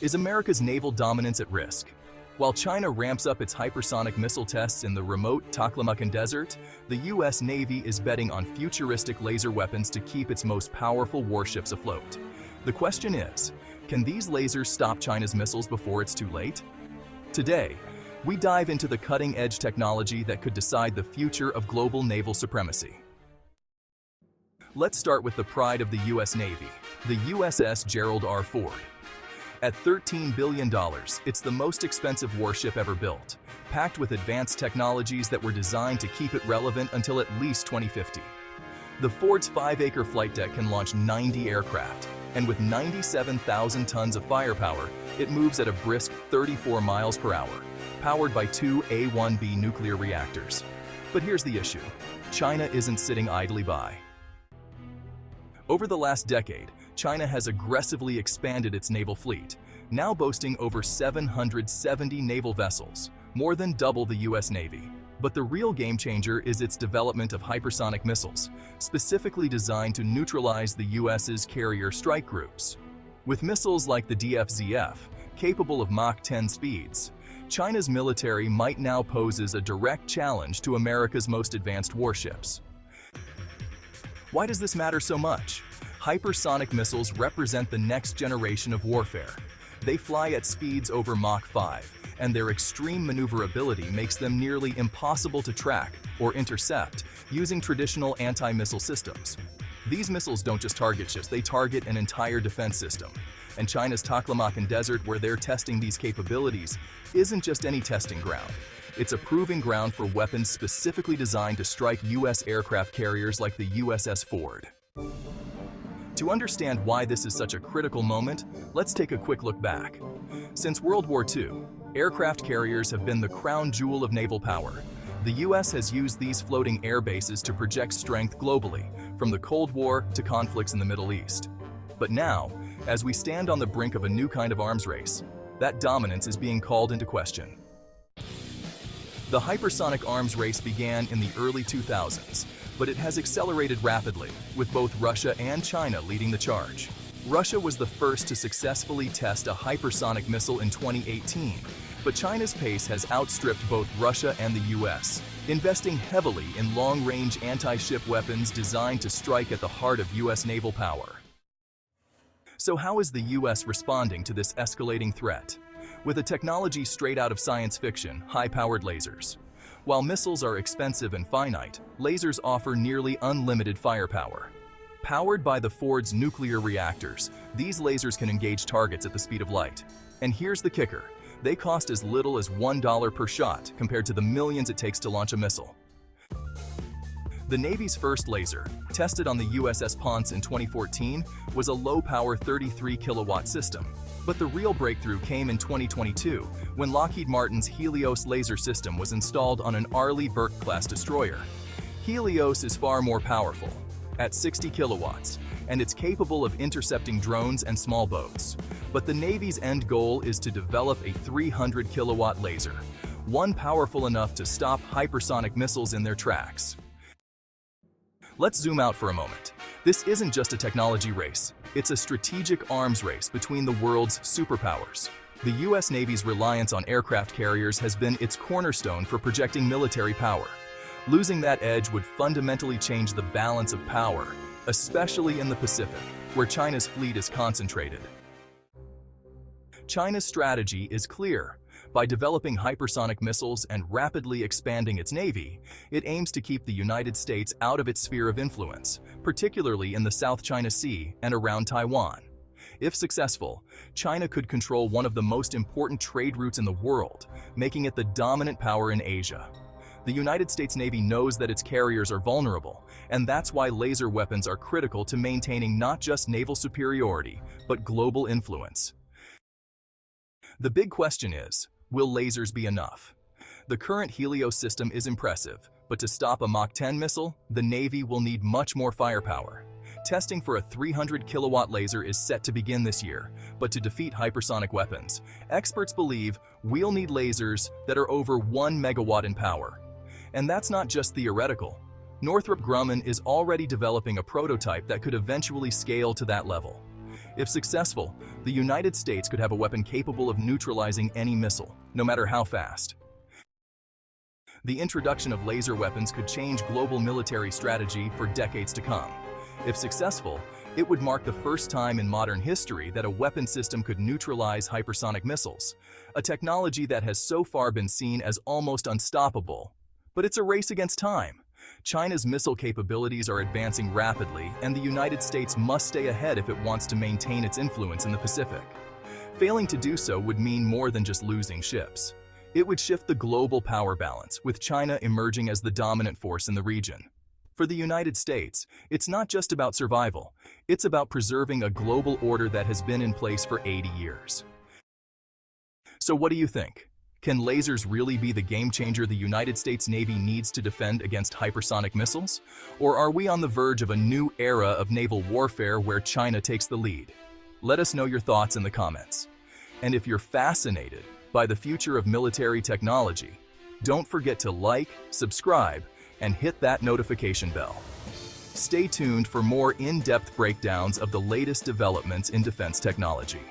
Is America's naval dominance at risk? While China ramps up its hypersonic missile tests in the remote Taklamakan Desert, the U.S. Navy is betting on futuristic laser weapons to keep its most powerful warships afloat. The question is, can these lasers stop China's missiles before it's too late? Today, we dive into the cutting-edge technology that could decide the future of global naval supremacy. Let's start with the pride of the U.S. Navy, the USS Gerald R Ford. At $13 billion, it's the most expensive warship ever built, packed with advanced technologies that were designed to keep it relevant until at least 2050. The Ford's 5-acre flight deck can launch 90 aircraft, and with 97,000 tons of firepower, it moves at a brisk 34 miles per hour, powered by two A-1B nuclear reactors. But here's the issue: China isn't sitting idly by. Over the last decade, China has aggressively expanded its naval fleet, now boasting over 770 naval vessels, more than double the U.S. Navy. But the real game changer is its development of hypersonic missiles, specifically designed to neutralize the U.S.'s carrier strike groups. With missiles like the DFZF, capable of Mach 10 speeds, China's military might now pose as a direct challenge to America's most advanced warships. Why does this matter so much? Hypersonic missiles represent the next generation of warfare. They fly at speeds over Mach 5, and their extreme maneuverability makes them nearly impossible to track or intercept using traditional anti-missile systems. These missiles don't just target ships, they target an entire defense system. And China's Taklamakan Desert, where they're testing these capabilities, isn't just any testing ground. It's a proving ground for weapons specifically designed to strike U.S. aircraft carriers like the USS Ford. To understand why this is such a critical moment, let's take a quick look back. Since World War II, aircraft carriers have been the crown jewel of naval power. The U.S. has used these floating air bases to project strength globally, from the Cold War to conflicts in the Middle East. But now, as we stand on the brink of a new kind of arms race, that dominance is being called into question. The hypersonic arms race began in the early 2000s, but it has accelerated rapidly, with both Russia and China leading the charge. Russia was the first to successfully test a hypersonic missile in 2018, but China's pace has outstripped both Russia and the US, investing heavily in long-range anti-ship weapons designed to strike at the heart of US naval power. So how is the US responding to this escalating threat? With a technology straight out of science fiction, high-powered lasers. While missiles are expensive and finite, lasers offer nearly unlimited firepower. Powered by the Ford's nuclear reactors, these lasers can engage targets at the speed of light. And here's the kicker: they cost as little as $1 per shot compared to the millions it takes to launch a missile. The Navy's first laser, tested on the USS Ponce in 2014, was a low-power 33-kilowatt system. But the real breakthrough came in 2022, when Lockheed Martin's Helios laser system was installed on an Arleigh Burke-class destroyer. Helios is far more powerful, at 60 kilowatts, and it's capable of intercepting drones and small boats. But the Navy's end goal is to develop a 300-kilowatt laser, one powerful enough to stop hypersonic missiles in their tracks. Let's zoom out for a moment. This isn't just a technology race, it's a strategic arms race between the world's superpowers. The U.S. Navy's reliance on aircraft carriers has been its cornerstone for projecting military power. Losing that edge would fundamentally change the balance of power, especially in the Pacific, where China's fleet is concentrated. China's strategy is clear. By developing hypersonic missiles and rapidly expanding its navy, it aims to keep the United States out of its sphere of influence, particularly in the South China Sea and around Taiwan. If successful, China could control one of the most important trade routes in the world, making it the dominant power in Asia. The United States Navy knows that its carriers are vulnerable, and that's why laser weapons are critical to maintaining not just naval superiority, but global influence. The big question is, will lasers be enough? The current Helios system is impressive, but to stop a Mach 10 missile, the Navy will need much more firepower. Testing for a 300-kilowatt laser is set to begin this year, but to defeat hypersonic weapons, experts believe we'll need lasers that are over 1 megawatt in power. And that's not just theoretical. Northrop Grumman is already developing a prototype that could eventually scale to that level. If successful, the United States could have a weapon capable of neutralizing any missile, no matter how fast. The introduction of laser weapons could change global military strategy for decades to come. If successful, it would mark the first time in modern history that a weapon system could neutralize hypersonic missiles, a technology that has so far been seen as almost unstoppable. But it's a race against time. China's missile capabilities are advancing rapidly, and the United States must stay ahead if it wants to maintain its influence in the Pacific. Failing to do so would mean more than just losing ships. It would shift the global power balance, with China emerging as the dominant force in the region. For the United States, it's not just about survival. It's about preserving a global order that has been in place for 80 years. So what do you think? Can lasers really be the game changer the United States Navy needs to defend against hypersonic missiles? Or are we on the verge of a new era of naval warfare where China takes the lead? Let us know your thoughts in the comments. And if you're fascinated by the future of military technology, don't forget to like, subscribe, and hit that notification bell. Stay tuned for more in-depth breakdowns of the latest developments in defense technology.